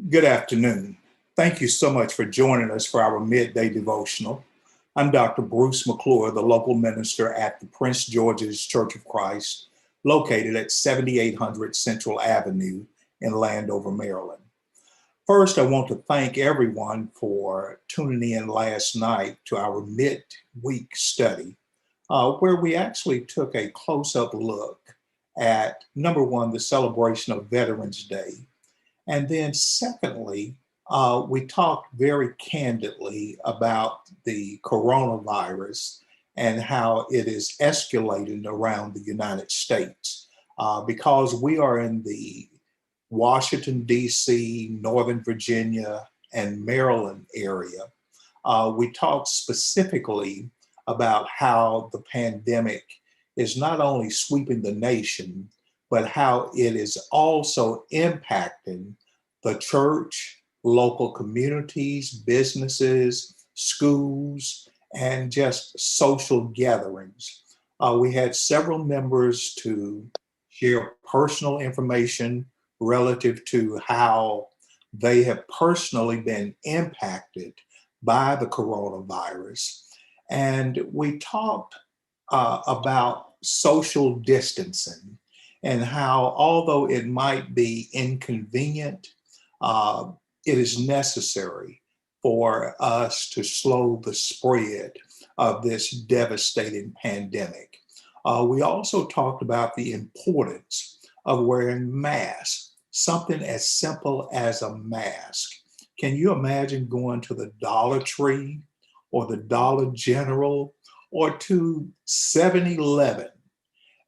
Good afternoon. Thank you so much for joining us for our midday devotional. I'm Dr. Bruce McClure, the local minister at the Prince George's Church of Christ, located at 7800 Central Avenue in Landover, Maryland. First, I want to thank everyone for tuning in last night to our midweek study, where we actually took a close up look at number one, the celebration of Veterans Day. And then, secondly, we talked very candidly about the coronavirus and how it is escalating around the United States. Because we are in the Washington, D.C., Northern Virginia, and Maryland area, we talked specifically about how the pandemic is not only sweeping the nation, but how it is also impacting the church, local communities, businesses, schools, and just social gatherings. We had several members to share personal information relative to how they have personally been impacted by the coronavirus. And we talked about social distancing and how, although it might be inconvenient, uh, it is necessary for us to slow the spread of this devastating pandemic. We also talked about the importance of wearing masks, something as simple as a mask. Can you imagine going to the Dollar Tree or the Dollar General or to 7-Eleven?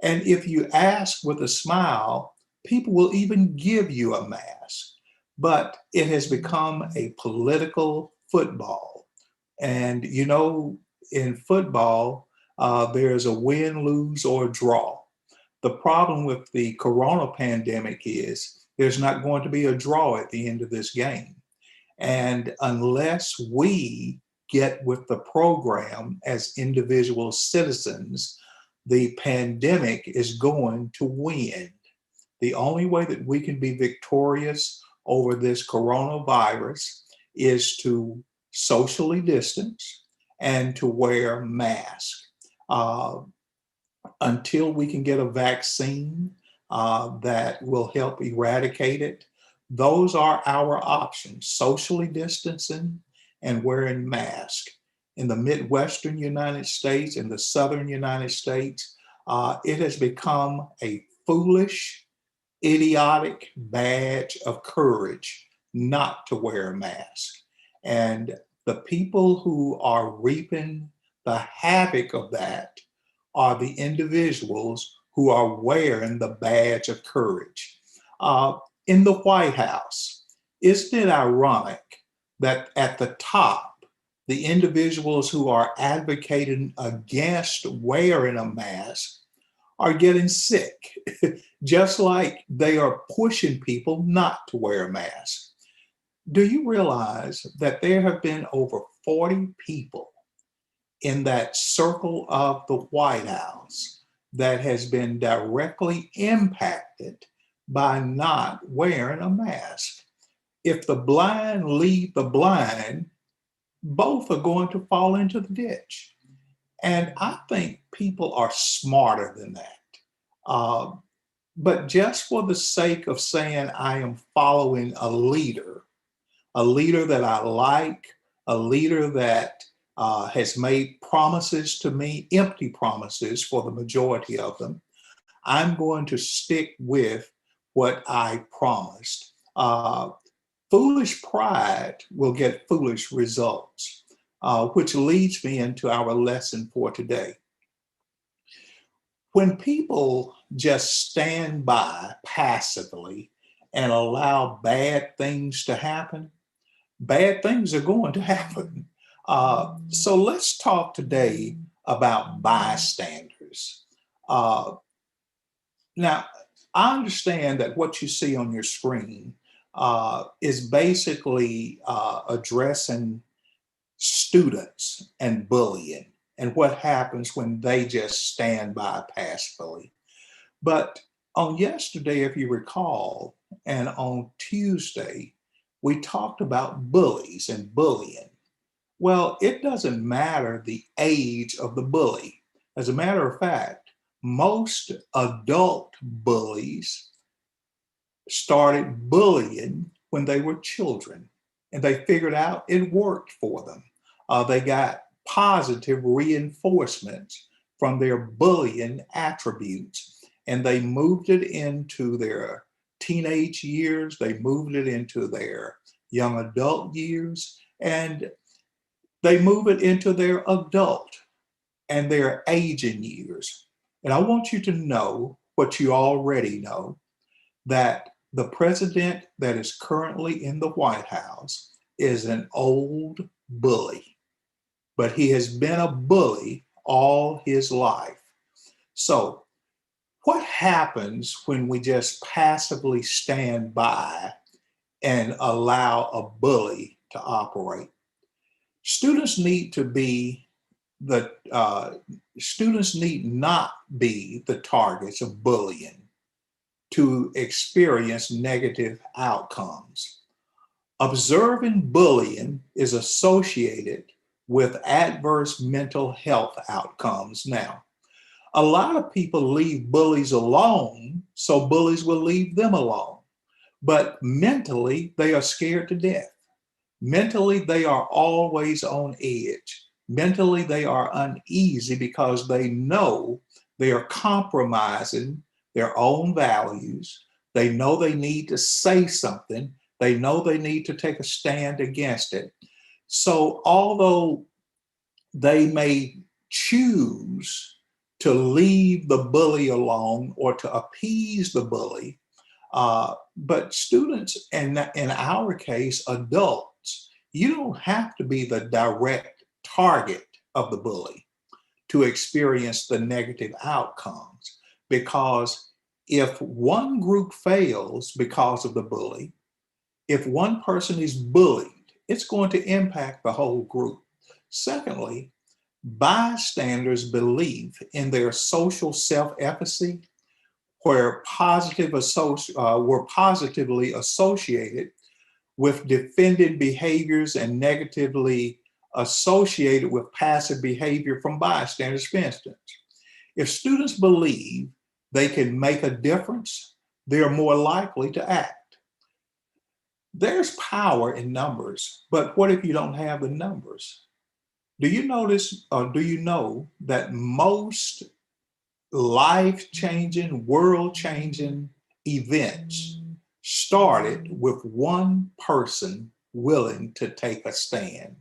And if you ask with a smile, people will even give you a mask. But it has become a political football. And in football, there's a win, lose, or draw. The problem with the corona pandemic is there's not going to be a draw at the end of this game. And unless we get with the program as individual citizens, the pandemic is going to win. The only way that we can be victorious over this coronavirus is to socially distance and to wear masks. Uh, until we can get a vaccine that will help eradicate it, those are our options: socially distancing and wearing masks. In the Midwestern United States, in the Southern United States, it has become a foolish, idiotic badge of courage not to wear a mask. And the people who are reaping the havoc of that are the individuals who are wearing the badge of courage. Uh, in the White House, isn't it ironic that at the top, the individuals who are advocating against wearing a mask are getting sick, just like they are pushing people not to wear a mask? Do you realize that there have been over 40 people in that circle of the White House that has been directly impacted by not wearing a mask? If the blind lead the blind, both are going to fall into the ditch. And I think people are smarter than that. Uh, but just for the sake of saying I am following a leader that I like, a leader that has made promises to me, empty promises for the majority of them, I'm going to stick with what I promised. Foolish pride will get foolish results, which leads me into our lesson for today. When people just stand by passively and allow bad things to happen, bad things are going to happen. So let's talk today about bystanders. Uh, now, I understand that what you see on your screen is basically addressing students and bullying and what happens when they just stand by passively. But on yesterday, if you recall, and on Tuesday, we talked about bullies and bullying. Well, it doesn't matter the age of the bully. As a matter of fact, most adult bullies started bullying when they were children, and they figured out it worked for them. They got positive reinforcements from their bullying attributes, and they moved it into their teenage years, they moved it into their young adult years, and they move it into their adult and their aging years. And I want you to know what you already know, that the president that is currently in the White House is an old bully, but he has been a bully all his life. So, what happens when we just passively stand by and allow a bully to operate? Students need to be the students need not be the targets of bullying to experience negative outcomes. Observing bullying is associated with adverse mental health outcomes. Now, a lot of people leave bullies alone, so bullies will leave them alone. But mentally, they are scared to death. Mentally, they are always on edge. Mentally, they are uneasy because they know they are compromising their own values. They know they need to say something. They know they need to take a stand against it. So, although they may choose to leave the bully alone or to appease the bully, but students, and in our case, adults, you don't have to be the direct target of the bully to experience the negative outcomes. Because if one group fails because of the bully, if one person is bullied, it's going to impact the whole group. Secondly, bystanders believe in their social self-efficacy were positively associated with defended behaviors and negatively associated with passive behavior from bystanders. For instance, if students believe they can make a difference, they're more likely to act. There's power in numbers, but what if you don't have the numbers? Do you notice, or do you know that most life-changing, world-changing events started with one person willing to take a stand?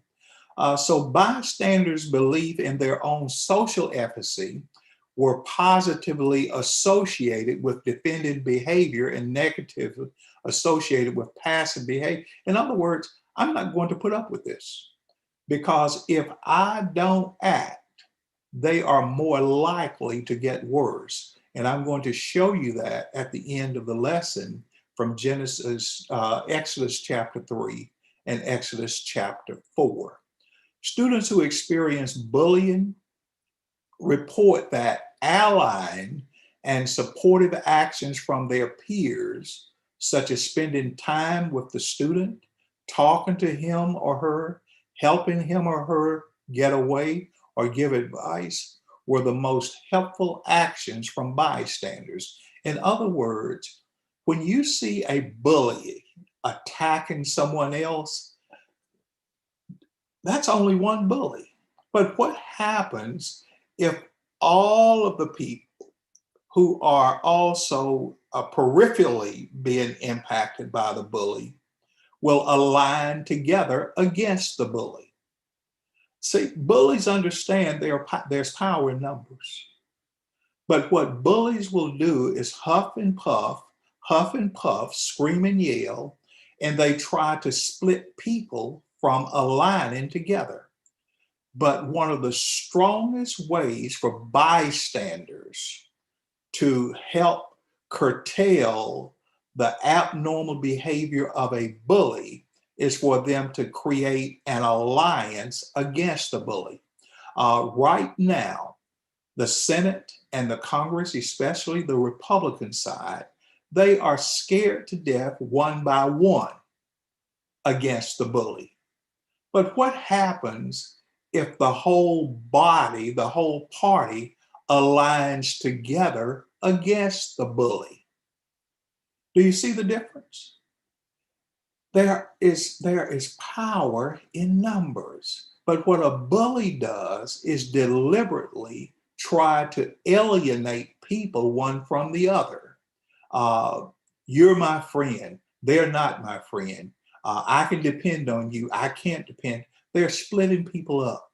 So bystanders' belief in their own social efficacy were positively associated with defended behavior and negatively associated with passive behavior. In other words, I'm not going to put up with this, because if I don't act, they are more likely to get worse. And I'm going to show you that at the end of the lesson from Exodus chapter 3 and Exodus chapter 4. Students who experience bullying report that allying and supportive actions from their peers, such as spending time with the student, talking to him or her, helping him or her get away or give advice, were the most helpful actions from bystanders. In other words, when you see a bully attacking someone else, that's only one bully. But what happens if all of the people who are also peripherally being impacted by the bully will align together against the bully? See, bullies understand there's power in numbers. But what bullies will do is huff and puff, scream and yell, and they try to split people from aligning together. But one of the strongest ways for bystanders to help curtail the abnormal behavior of a bully is for them to create an alliance against the bully. Right now, the Senate and the Congress, especially the Republican side, they are scared to death one by one against the bully. But what happens if the whole body, the whole party aligns together against the bully? Do you see the difference? There is power in numbers. But what a bully does is deliberately try to alienate people one from the other. Uh, you're my friend. They're not my friend. I can depend on you. I can't depend. They're splitting people up.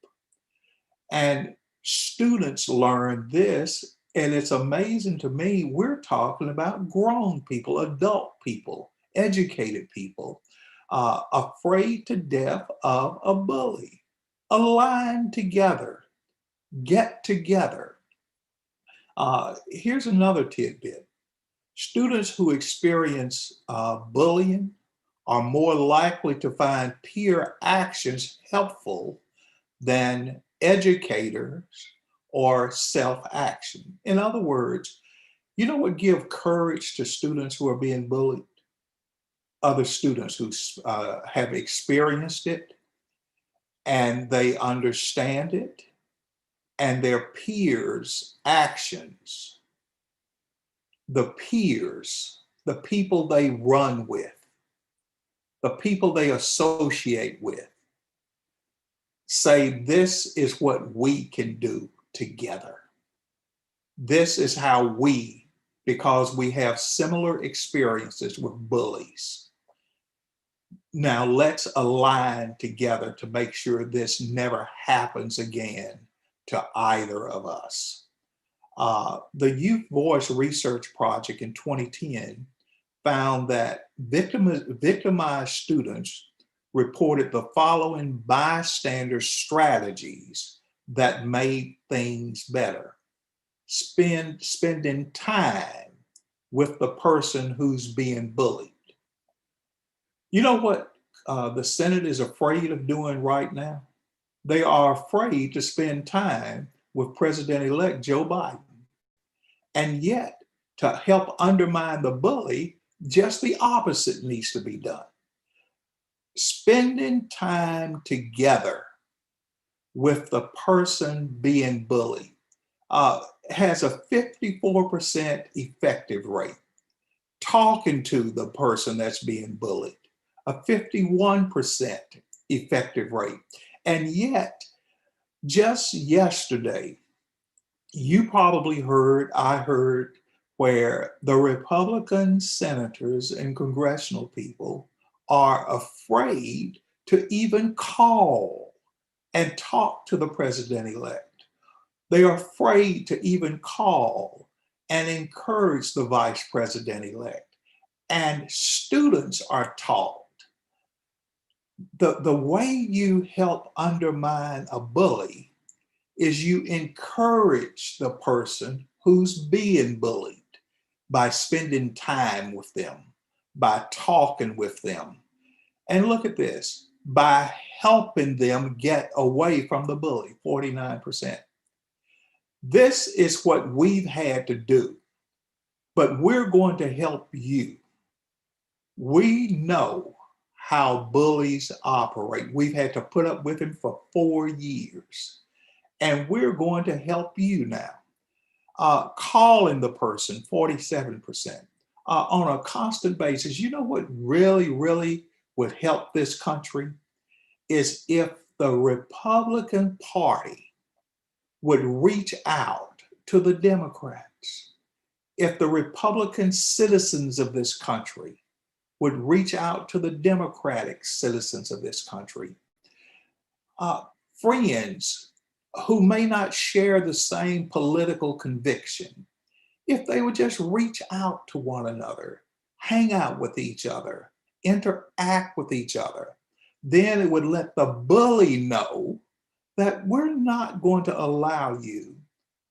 And students learn this, and it's amazing to me. We're talking about grown people, adult people, educated people, afraid to death of a bully. Align together, get together. Here's another tidbit. Students who experience bullying are more likely to find peer actions helpful than educators or self-action. In other words, you know what give courage to students who are being bullied? Other students who have experienced it and they understand it, and their peers' actions, the peers, the people they run with, the people they associate with, say, this is what we can do together. This is how we, because we have similar experiences with bullies. Now let's align together to make sure this never happens again to either of us. The Youth Voice Research Project in 2010 found that victimized students reported the following bystander strategies that made things better. Spending time with the person who's being bullied. You know what the Senate is afraid of doing right now? They are afraid to spend time with President-elect Joe Biden. And yet, to help undermine the bully, just the opposite needs to be done. Spending time together with the person being bullied has a 54% effective rate. Talking to the person that's being bullied, a 51% effective rate. And yet, just yesterday, you probably heard, I heard, where the Republican senators and congressional people are afraid to even call and talk to the president-elect. They are afraid to even call and encourage the vice president-elect. And students are taught the way you help undermine a bully is you encourage the person who's being bullied by spending time with them, by talking with them. And look at this, by helping them get away from the bully, 49%. This is what we've had to do, but we're going to help you. We know how bullies operate. We've had to put up with them for 4 years. And we're going to help you now. Calling the person, 47%. On a constant basis. You know what really, really would help this country is if the Republican Party would reach out to the Democrats. If the Republican citizens of this country would reach out to the Democratic citizens of this country. Friends who may not share the same political conviction, if they would just reach out to one another, hang out with each other, interact with each other, then it would let the bully know that we're not going to allow you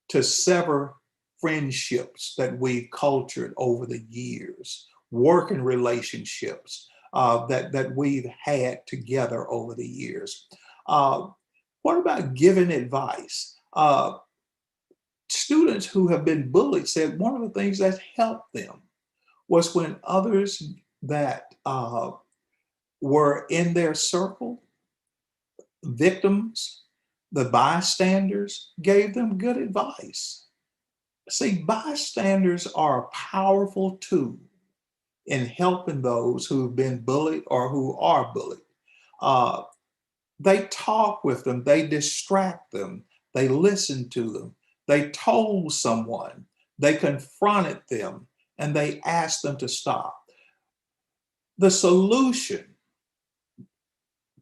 to sever friendships that we've cultured over the years, working relationships that we've had together over the years. What about giving advice? Students who have been bullied said one of the things that helped them was when others that were in their circle, victims, the bystanders gave them good advice. See, bystanders are a powerful tool in helping those who've been bullied or who are bullied. Uh, they talk with them, they distract them, they listen to them, they told someone, they confronted them, and they asked them to stop. The solution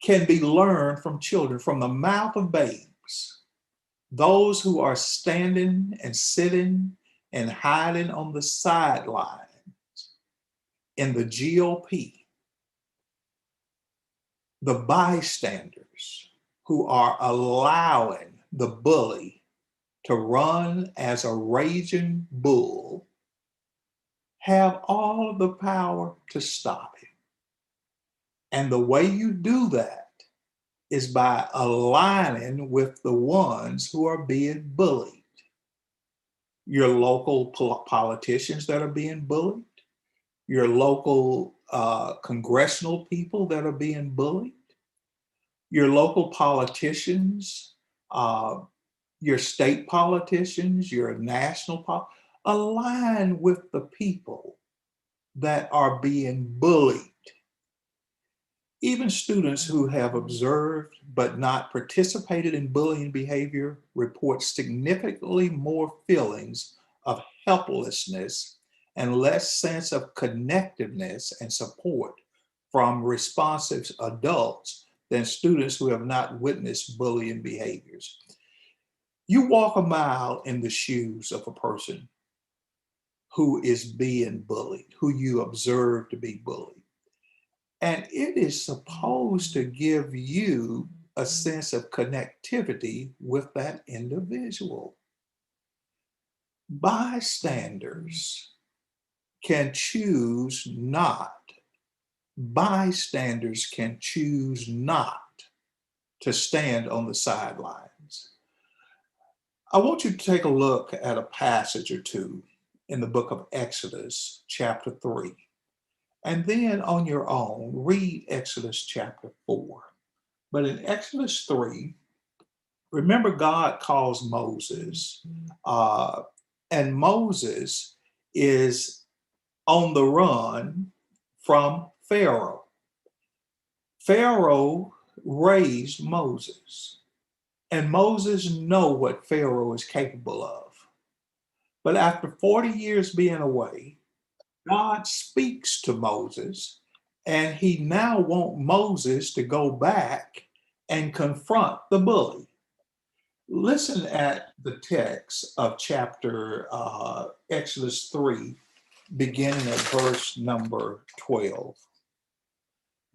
can be learned from children, from the mouth of babes. Those who are standing and sitting and hiding on the sidelines in the GOP, the bystanders who are allowing the bully to run as a raging bull have all of the power to stop him. And the way you do that is by aligning with the ones who are being bullied. Your local politicians that are being bullied, your local congressional people that are being bullied, your local politicians, your state politicians, your national align with the people that are being bullied. Even students who have observed but not participated in bullying behavior report significantly more feelings of helplessness and less sense of connectiveness and support from responsive adults than students who have not witnessed bullying behaviors. You walk a mile in the shoes of a person who is being bullied, who you observe to be bullied. And it is supposed to give you a sense of connectivity with that individual. Bystanders can choose not, bystanders can choose not to stand on the sidelines. I want you to take a look at a passage or two in the book of Exodus, chapter 3. And then on your own, read Exodus chapter 4. But in Exodus 3, remember God calls Moses, and Moses is on the run from Pharaoh. Pharaoh raised Moses, and Moses knows what Pharaoh is capable of. But after 40 years being away, God speaks to Moses, and he now wants Moses to go back and confront the bully. Listen at the text of chapter Exodus 3, beginning at verse number 12.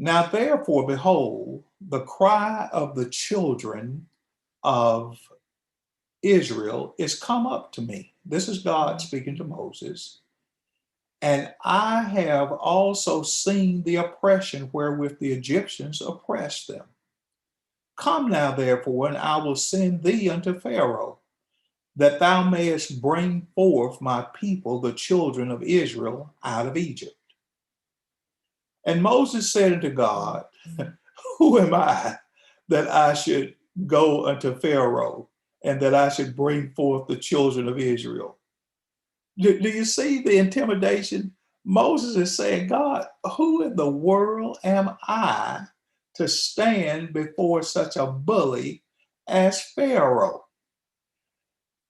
Now, therefore, behold, the cry of the children of Israel is come up to me. This is God speaking to Moses. And I have also seen the oppression wherewith the Egyptians oppressed them. Come now, therefore, and I will send thee unto Pharaoh, that thou mayest bring forth my people, the children of Israel, out of Egypt. And Moses said unto God, who am I that I should go unto Pharaoh, and that I should bring forth the children of Israel? Do you see the intimidation? Moses is saying, God, who in the world am I to stand before such a bully as Pharaoh?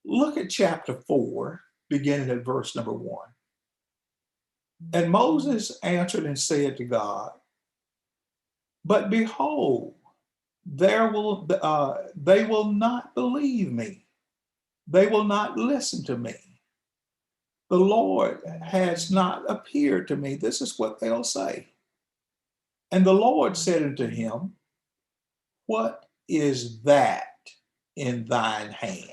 Look at chapter 4, beginning at verse number 1. And Moses answered and said to God, but behold, they will not believe me. They will not listen to me. The Lord has not appeared to me. This is what they'll say. And the Lord said unto him, what is that in thine hand?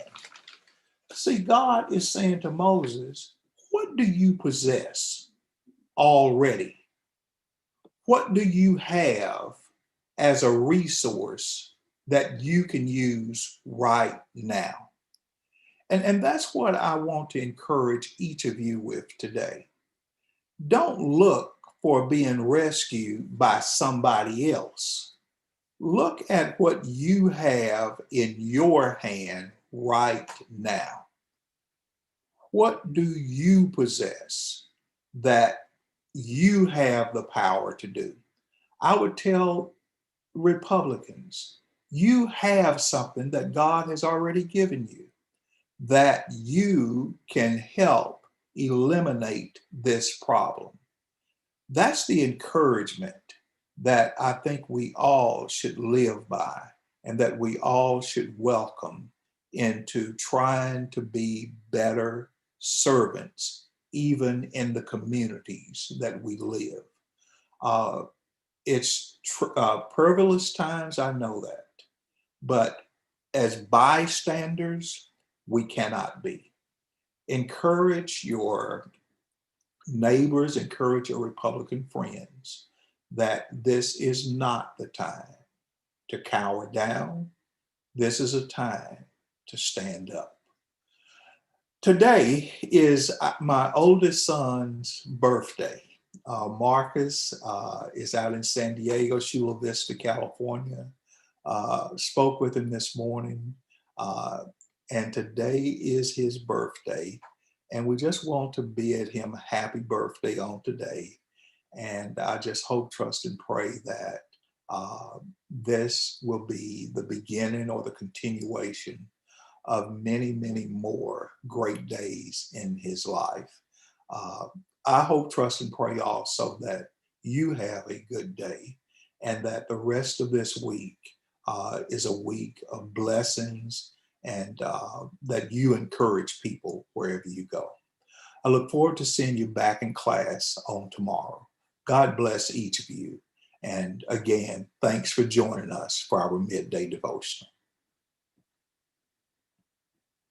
See, God is saying to Moses, what do you possess already? What do you have as a resource that you can use right now? And that's what I want to encourage each of you with today. Don't look for being rescued by somebody else. Look at what you have in your hand right now. What do you possess that you have the power to do? I would tell Republicans, you have something that God has already given you that you can help eliminate this problem. That's the encouragement that I think we all should live by and that we all should welcome into trying to be better servants, even in the communities that we live. Uh, it's perilous times, I know that, but as bystanders, we cannot be. Encourage your neighbors, encourage your Republican friends that this is not the time to cower down. This is a time to stand up. Today is my oldest son's birthday. Marcus is out in San Diego, Chula Vista, California. Spoke with him this morning, and today is his birthday. And we just want to bid him a happy birthday on today. And I just hope, trust, and pray that this will be the beginning or the continuation of many, many more great days in his life. Uh, I hope, trust, and pray also that you have a good day and that the rest of this week is a week of blessings and that you encourage people wherever you go. I look forward to seeing you back in class on tomorrow. God bless each of you. And again, thanks for joining us for our midday devotional.